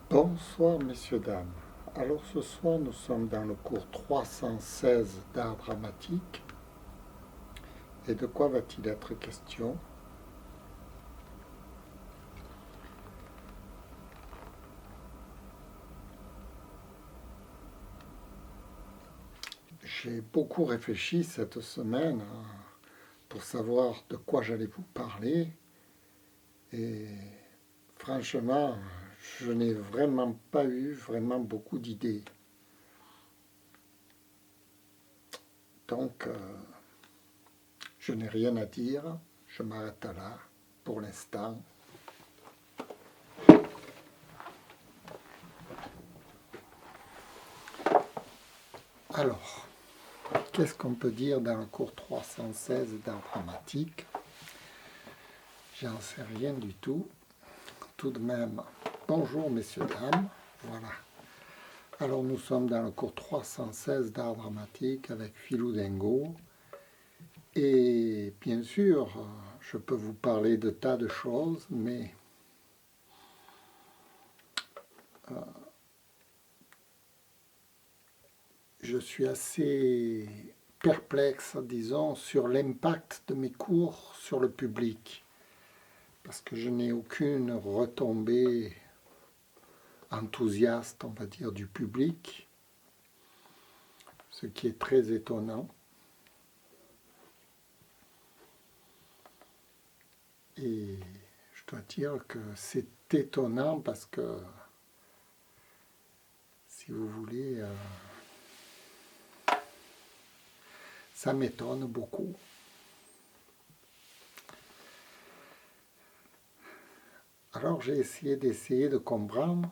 Bonsoir messieurs, dames. Alors ce soir nous sommes dans le cours 316 d'art dramatique. Et de quoi va-t-il être question? J'ai beaucoup réfléchi cette semaine pour savoir de quoi j'allais vous parler. Et franchement, je n'ai vraiment pas eu beaucoup d'idées. Donc, je n'ai rien à dire. Je m'arrête là pour l'instant. Alors, qu'est-ce qu'on peut dire dans le cours 316 d'art dramatique? J'en sais rien du tout. Tout de même, bonjour messieurs, dames. Voilà. Alors nous sommes dans le cours 316 d'art dramatique avec Philou Dingo. Et bien sûr, je peux vous parler de tas de choses, mais je suis assez perplexe, disons, sur l'impact de mes cours sur le public. Parce que je n'ai aucune retombée enthousiaste, on va dire, du public, ce qui est très étonnant. Et je dois dire que c'est étonnant parce que, si vous voulez, ça m'étonne beaucoup. Alors j'ai essayé de comprendre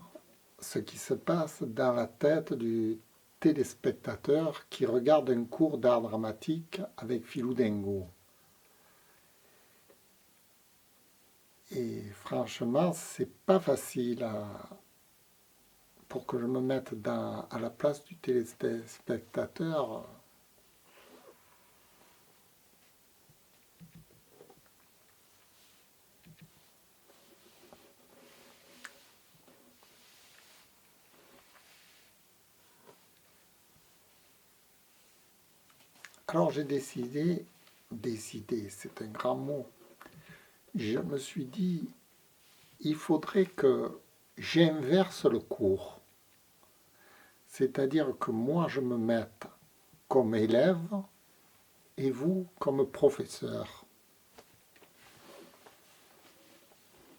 ce qui se passe dans la tête du téléspectateur qui regarde un cours d'art dramatique avec Philou Dingo. Et franchement, c'est pas facile pour que je me mette à la place du téléspectateur. Alors j'ai décidé, c'est un grand mot, je me suis dit, il faudrait que j'inverse le cours. C'est-à-dire que moi je me mette comme élève et vous comme professeur.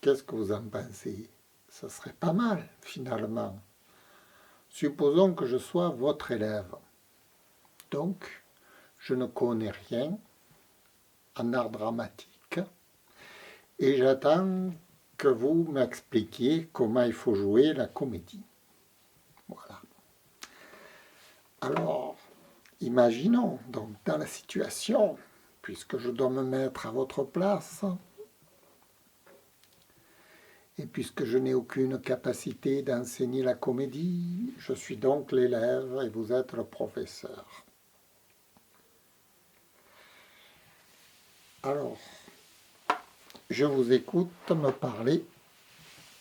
Qu'est-ce que vous en pensez? Ça serait pas mal finalement. Supposons que je sois votre élève. Donc, je ne connais rien en art dramatique et j'attends que vous m'expliquiez comment il faut jouer la comédie. Voilà. Alors, imaginons donc dans la situation, puisque je dois me mettre à votre place, et puisque je n'ai aucune capacité d'enseigner la comédie, je suis donc l'élève et vous êtes le professeur. Alors, je vous écoute me parler,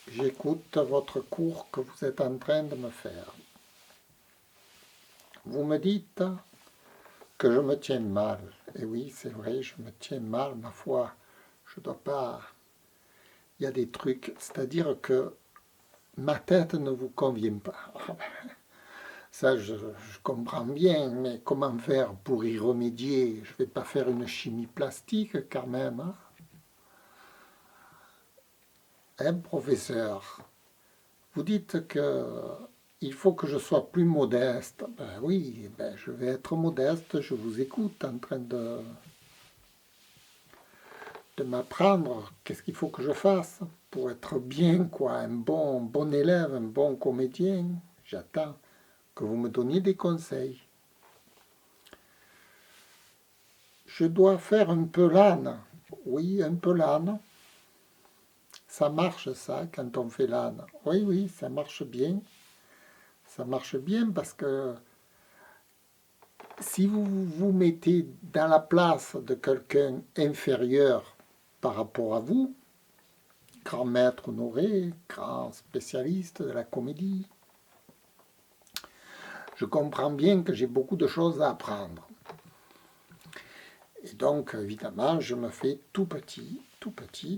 j'écoute votre cours que vous êtes en train de me faire. Vous me dites que je me tiens mal. Et oui, c'est vrai, je me tiens mal, ma foi. Je ne dois pas... Il y a des trucs, c'est-à-dire que ma tête ne vous convient pas. Ça, je comprends bien, mais comment faire pour y remédier? Je ne vais pas faire une chimie plastique quand même. Hein, professeur? Vous dites que il faut que je sois plus modeste. Ben oui, ben je vais être modeste, je vous écoute en train de m'apprendre qu'est-ce qu'il faut que je fasse pour être bien, quoi, un bon élève, un bon comédien. J'attends que vous me donniez des conseils. Je dois faire un peu l'âne. Oui, un peu l'âne. Ça marche ça quand on fait l'âne. Oui, oui, ça marche bien. Ça marche bien parce que si vous vous mettez dans la place de quelqu'un inférieur par rapport à vous, grand maître honoré, grand spécialiste de la comédie, je comprends bien que j'ai beaucoup de choses à apprendre. Et donc, évidemment, je me fais tout petit,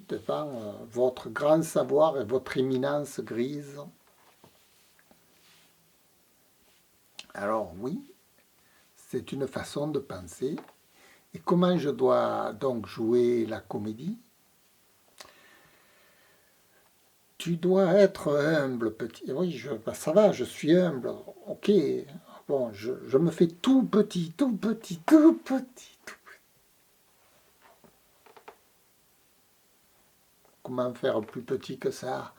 devant votre grand savoir et votre éminence grise. Alors oui, c'est une façon de penser. Et comment je dois donc jouer la comédie? Tu dois être humble, petit. Oui, ben ça va, je suis humble. Ok, bon, je me fais tout petit, tout petit, tout petit. Comment faire plus petit que ça?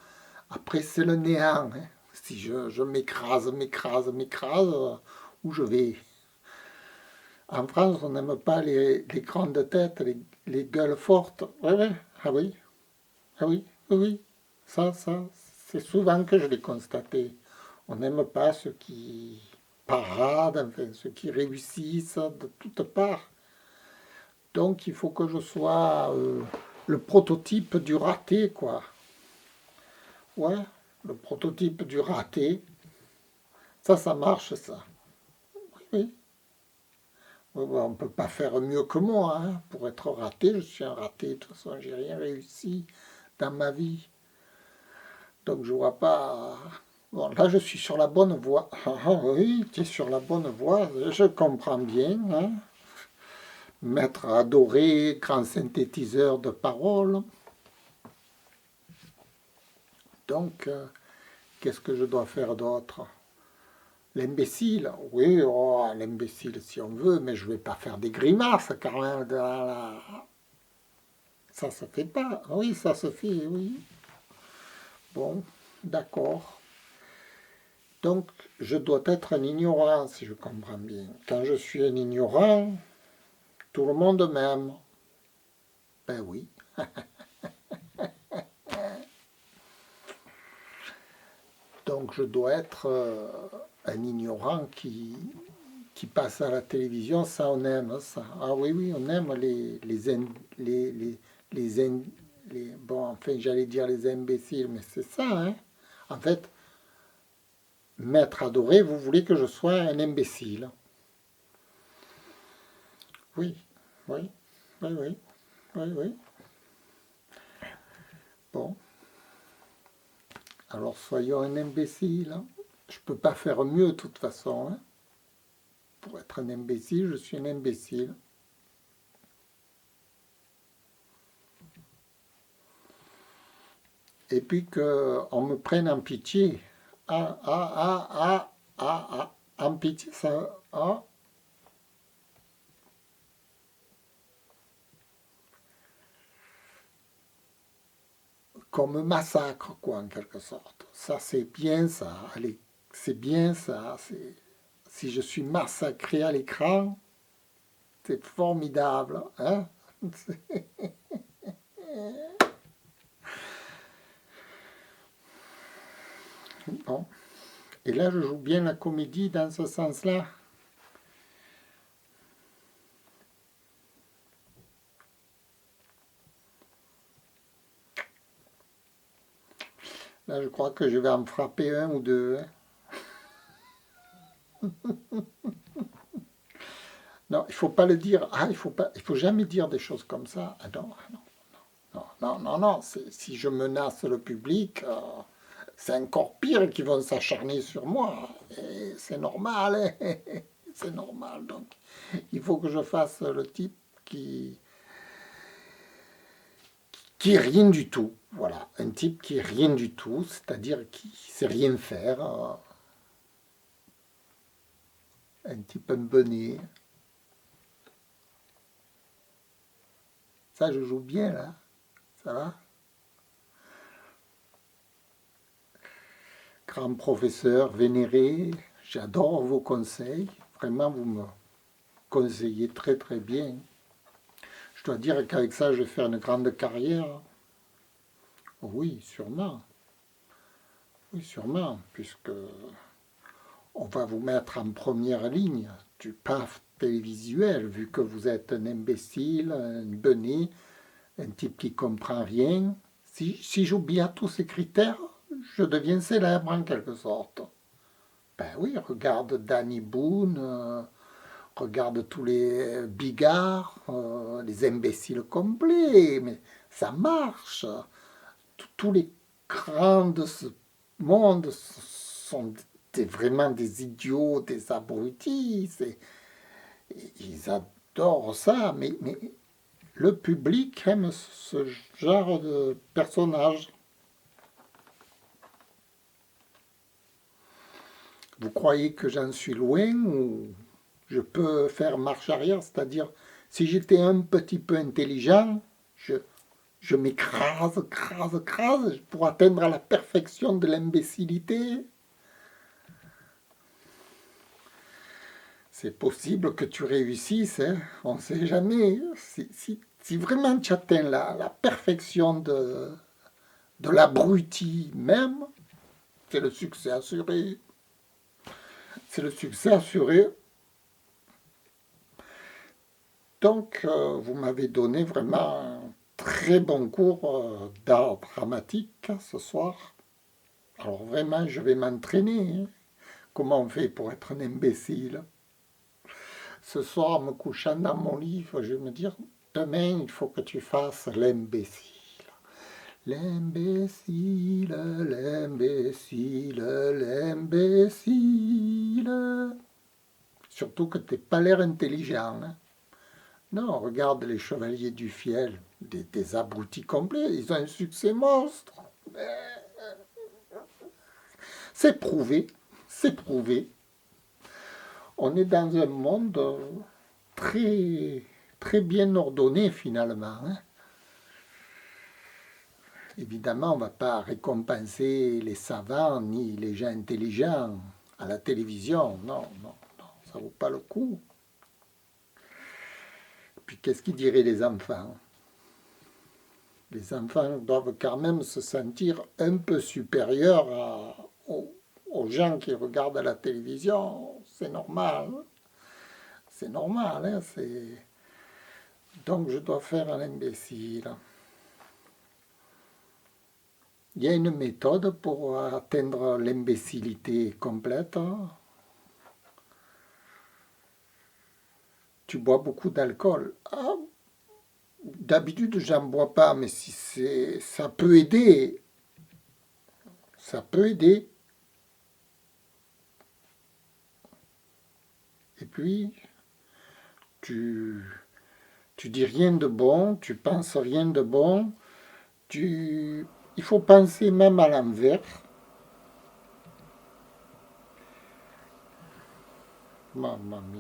Après, c'est le néant. Hein. Si je m'écrase, où je vais? En France, on n'aime pas les grandes têtes, les gueules fortes. Oui, oui, ah oui, ah oui, oui, oui. Ça, c'est souvent que je l'ai constaté. On n'aime pas ceux qui paradent, enfin, ceux qui réussissent de toutes parts. Donc, il faut que je sois le prototype du raté, quoi. Ouais, le prototype du raté. Ça marche, ça. Oui. Oui, on ne peut pas faire mieux que moi. Hein. Pour être raté, je suis un raté. De toute façon, j'ai rien réussi dans ma vie. Donc, je vois pas. Bon, là, je suis sur la bonne voie. Ah, oui, tu es sur la bonne voie. Je comprends bien. Hein. Maître adoré, grand synthétiseur de paroles. Donc, qu'est-ce que je dois faire d'autre? L'imbécile, oui, oh, l'imbécile si on veut, mais je ne vais pas faire des grimaces quand même. Ça se fait pas. Oui, ça se fait, oui. Bon, d'accord. Donc, je dois être un ignorant, si je comprends bien. Quand je suis un ignorant, tout le monde m'aime. Ben oui. Donc, je dois être un ignorant qui passe à la télévision, ça on aime, ça. Ah oui, oui, on aime bon, enfin, j'allais dire les imbéciles, mais c'est ça, hein. En fait, maître adoré, vous voulez que je sois un imbécile. Oui, oui, oui, oui, oui, oui. Bon, alors soyons un imbécile. Hein. Je ne peux pas faire mieux de toute façon. Hein. Pour être un imbécile, je suis un imbécile. Et puis qu'on me prenne en pitié. En pitié, ça... Ah, qu'on me massacre, quoi, en quelque sorte. Ça, c'est bien ça. Allez, c'est bien ça. Si je suis massacré à l'écran, c'est formidable. Hein. Bon. Et là, je joue bien la comédie dans ce sens-là. Là, je crois que je vais en frapper un ou deux. Hein. Non, il faut pas le dire. Ah, il faut jamais dire des choses comme ça. Ah non, ah non, non, non, non, non. Si je menace le public, c'est encore pire qu'ils vont s'acharner sur moi. C'est normal, hein. C'est normal. Donc, il faut que je fasse le type qui est rien du tout. Voilà, un type qui est rien du tout, c'est-à-dire qui sait rien faire. un type un benet. Ça, je joue bien, là. Ça va? Grand professeur, vénéré, j'adore vos conseils. Vraiment, vous me conseillez très très bien. Je dois dire qu'avec ça, je vais faire une grande carrière. Oui, sûrement. Oui, sûrement, puisque on va vous mettre en première ligne du PAF télévisuel, vu que vous êtes un imbécile, un benet, un type qui comprend rien. Si j'oublie à tous ces critères, je deviens célèbre en quelque sorte. Ben oui, regarde Danny Boone, regarde tous les bigards, les imbéciles complets, mais ça marche. Tous les grands de ce monde sont vraiment des idiots, des abrutis. Ils adorent ça, mais le public aime ce genre de personnage. Vous croyez que j'en suis loin ou je peux faire marche arrière, c'est-à-dire si j'étais un petit peu intelligent, je m'écrase, crase pour atteindre la perfection de l'imbécilité. C'est possible que tu réussisses, hein, on ne sait jamais. Si vraiment tu atteins la perfection de l'abruti même, c'est le succès assuré. C'est le succès assuré. Donc, vous m'avez donné vraiment un très bon cours d'art dramatique ce soir. Alors vraiment, je vais m'entraîner. Hein. Comment on fait pour être un imbécile? Ce soir, en me couchant dans mon lit, je vais me dire, demain, il faut que tu fasses l'imbécile. L'imbécile, l'imbécile, l'imbécile. Surtout que tu n'as pas l'air intelligent. Hein. Non, regarde les chevaliers du fiel, des abrutis complets, ils ont un succès monstre. C'est prouvé, c'est prouvé. On est dans un monde très, très bien ordonné finalement. Hein. Évidemment, on ne va pas récompenser les savants ni les gens intelligents à la télévision. Non, non, non, ça ne vaut pas le coup. Puis qu'est-ce qu'ils diraient les enfants? Les enfants doivent quand même se sentir un peu supérieurs aux gens qui regardent à la télévision. C'est normal. C'est normal. Hein, donc je dois faire un imbécile. Il y a une méthode pour atteindre l'imbécilité complète. Tu bois beaucoup d'alcool. Ah, d'habitude, j'en bois pas, mais si ça peut aider. Ça peut aider. Et puis, tu dis rien de bon, tu penses rien de bon, il faut penser même à l'envers. Mamma mia.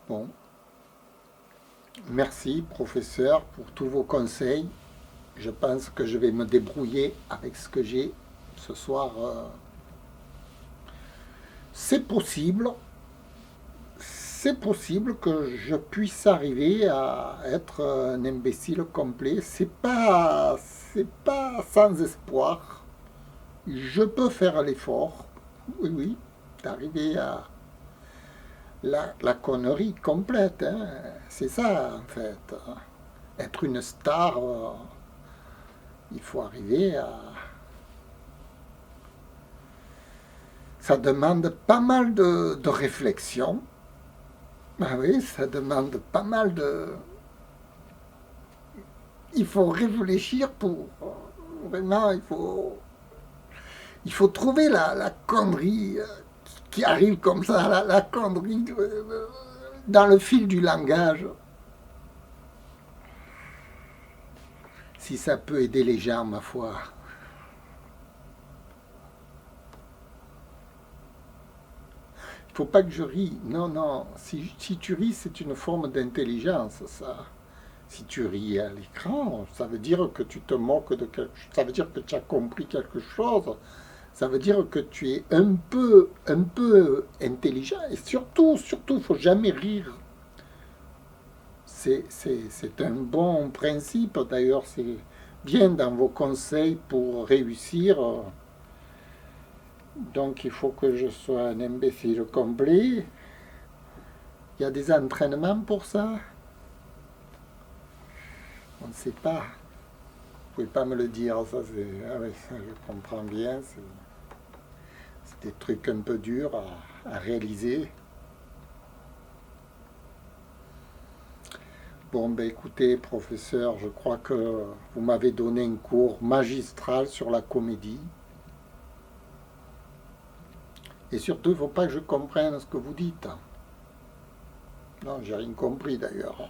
Bon. Merci, professeur, pour tous vos conseils. Je pense que je vais me débrouiller avec ce que j'ai ce soir. C'est possible que je puisse arriver à être un imbécile complet. C'est pas sans espoir. Je peux faire l'effort, oui, oui, d'arriver à la connerie complète. Hein. C'est ça, en fait. Être une star, il faut arriver à... Ça demande pas mal de réflexion. Ah oui, ça demande pas mal de... Il faut réfléchir pour... Vraiment, il faut trouver la connerie qui arrive comme ça, la connerie dans le fil du langage. Si ça peut aider les gens, ma foi. faut pas que je rie. Non, non. Si tu ris, c'est une forme d'intelligence, ça. Si tu ris à l'écran, ça veut dire que tu te moques de quelque chose. Ça veut dire que tu as compris quelque chose. Ça veut dire que tu es un peu intelligent. Et surtout, faut jamais rire. C'est un bon principe. D'ailleurs, c'est bien dans vos conseils pour réussir. Donc, il faut que je sois un imbécile complet. Il y a des entraînements pour ça. On ne sait pas. Vous pouvez pas me le dire. Ça, ah oui, ça, je comprends bien. C'est des trucs un peu durs à réaliser. Bon, ben écoutez, professeur, je crois que vous m'avez donné un cours magistral sur la comédie. Et surtout, il ne faut pas que je comprenne ce que vous dites. Non, j'ai rien compris d'ailleurs.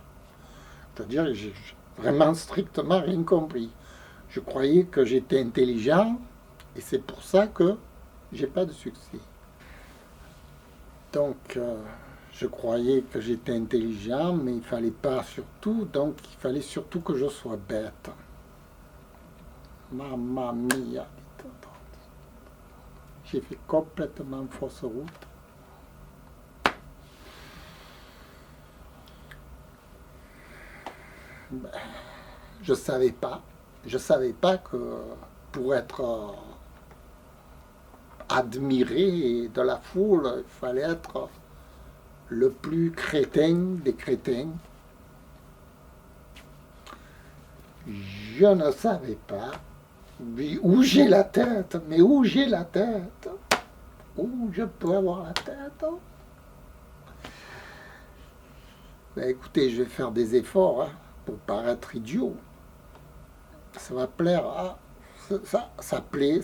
C'est-à-dire, j'ai vraiment strictement rien compris. Je croyais que j'étais intelligent et c'est pour ça que j'ai pas de succès. Donc, je croyais que j'étais intelligent, mais il fallait pas surtout, donc il fallait surtout que je sois bête. Mamma mia, j'ai fait complètement fausse route. Ben, je savais pas que pour être admiré de la foule, il fallait être le plus crétin des crétins. Je ne savais pas. Mais où j'ai la tête? Mais où j'ai la tête? Où je peux avoir la tête? Ben, écoutez, je vais faire des efforts hein, pour paraître idiot. Ça va plaire. Ah, ça plaît.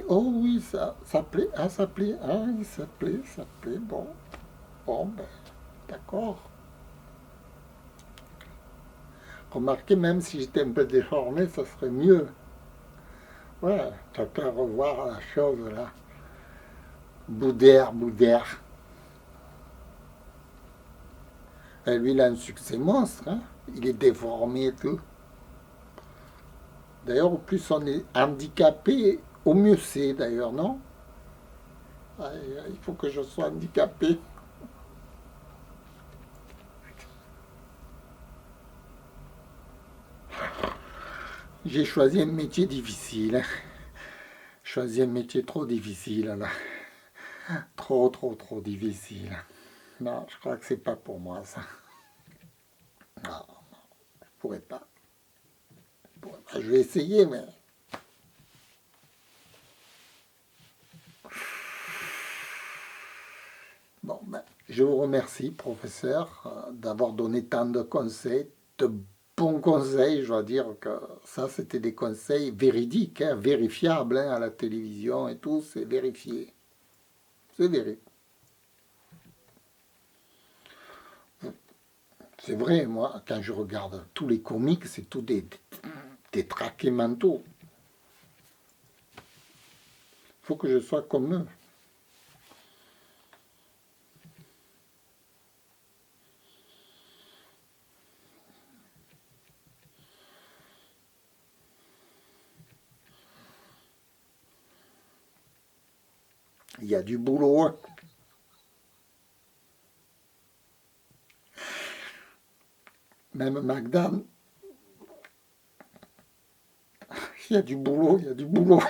Oh oui, ça plaît. Ah, ça plaît. Ah, oui, ça plaît. Bon, bon, ben, d'accord. Remarquez, même si j'étais un peu déformé, ça serait mieux. Ouais, t'as qu'à revoir la chose là. Boudère. Et lui, il a un succès monstre. Hein. Il est déformé et tout. D'ailleurs, au plus on est handicapé, au mieux c'est d'ailleurs, non? Ah, il faut que je sois handicapé. J'ai choisi un métier difficile. Hein. Choisi un métier trop difficile là. Trop difficile. Non, je crois que c'est pas pour moi ça. Non, je pourrais pas. Je vais essayer, mais bon, ben, je vous remercie, professeur, d'avoir donné tant de conseils, de bons conseils. Je dois dire que ça, c'était des conseils véridiques, hein, vérifiables hein, à la télévision et tout, c'est vérifié. C'est vérifié. C'est vrai, moi, quand je regarde tous les comiques, c'est tout des traqués mentaux. Il faut que je sois comme eux. Il y a du boulot. Hein. Même McDonald's, il y a du boulot, il y a du boulot.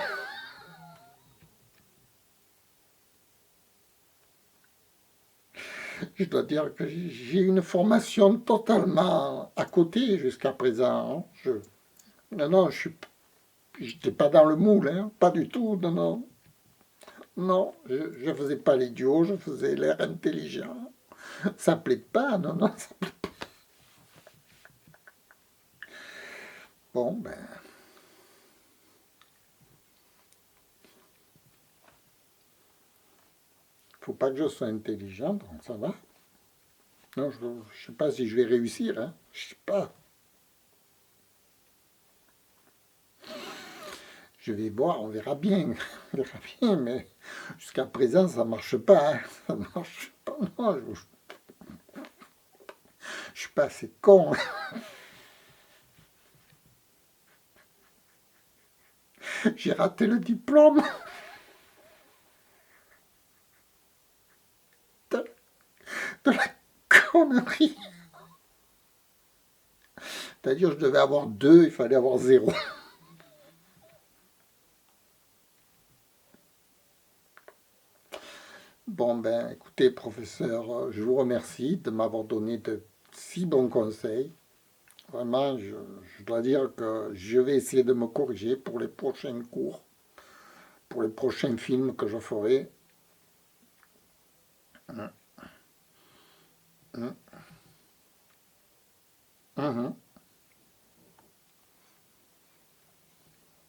Je dois dire que j'ai une formation totalement à côté jusqu'à présent. Hein. Non, je n'étais pas dans le moule, hein, pas du tout, non. Non, je ne faisais pas l'idiot, je faisais l'air intelligent. Ça ne plaît pas, non. Bon, ben, faut pas que je sois intelligent, donc ça va. Non, je ne sais pas si je vais réussir, hein. Je sais pas. Je vais voir, on verra bien. On verra bien, mais jusqu'à présent, ça ne marche pas. Hein. Ça ne marche pas. Non, je ne suis pas assez con. J'ai raté le diplôme. De la connerie. C'est-à-dire, je devais avoir 2, il fallait avoir 0. Bon, ben, écoutez, professeur, je vous remercie de m'avoir donné de si bons conseils. Vraiment, je dois dire que je vais essayer de me corriger pour les prochains cours, pour les prochains films que je ferai. Hum, hum, hum,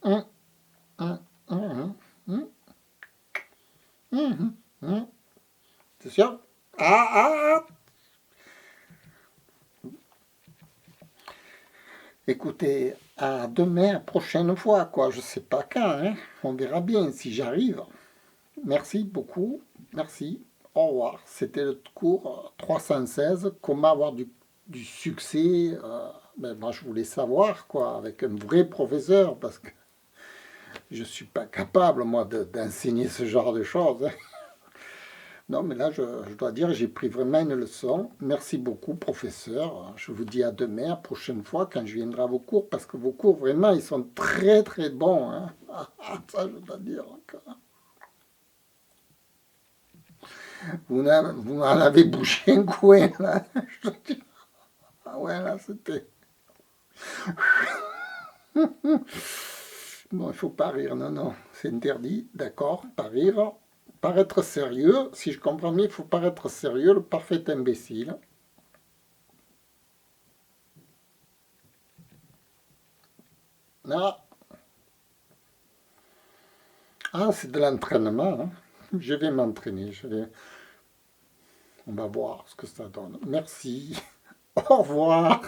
hum, hum, hum, hum, hum, hum. C'est sûr? Ah, ah, ah. Écoutez, à demain, prochaine fois, quoi. Je sais pas quand, hein. On verra bien si j'arrive. Merci beaucoup. Merci. Au revoir. C'était le cours 316. Comment avoir du succès. Ben, moi, je voulais savoir, quoi, avec un vrai professeur, parce que je ne suis pas capable, moi, d'enseigner ce genre de choses. Hein. Non, mais là, je dois dire, j'ai pris vraiment une leçon. Merci beaucoup, professeur. Je vous dis à demain, la prochaine fois, quand je viendrai à vos cours, parce que vos cours, vraiment, ils sont très, très bons. Hein. Ça, je dois dire. Vous en avez bouché un coin, là. Ah ouais, là, c'était... Bon, il faut pas rire, non, non, c'est interdit, d'accord, pas rire. Paraître sérieux, si je comprends bien, il faut paraître sérieux, le parfait imbécile. Ah, ah c'est de l'entraînement, hein. Je vais m'entraîner, on va voir ce que ça donne. Merci, au revoir.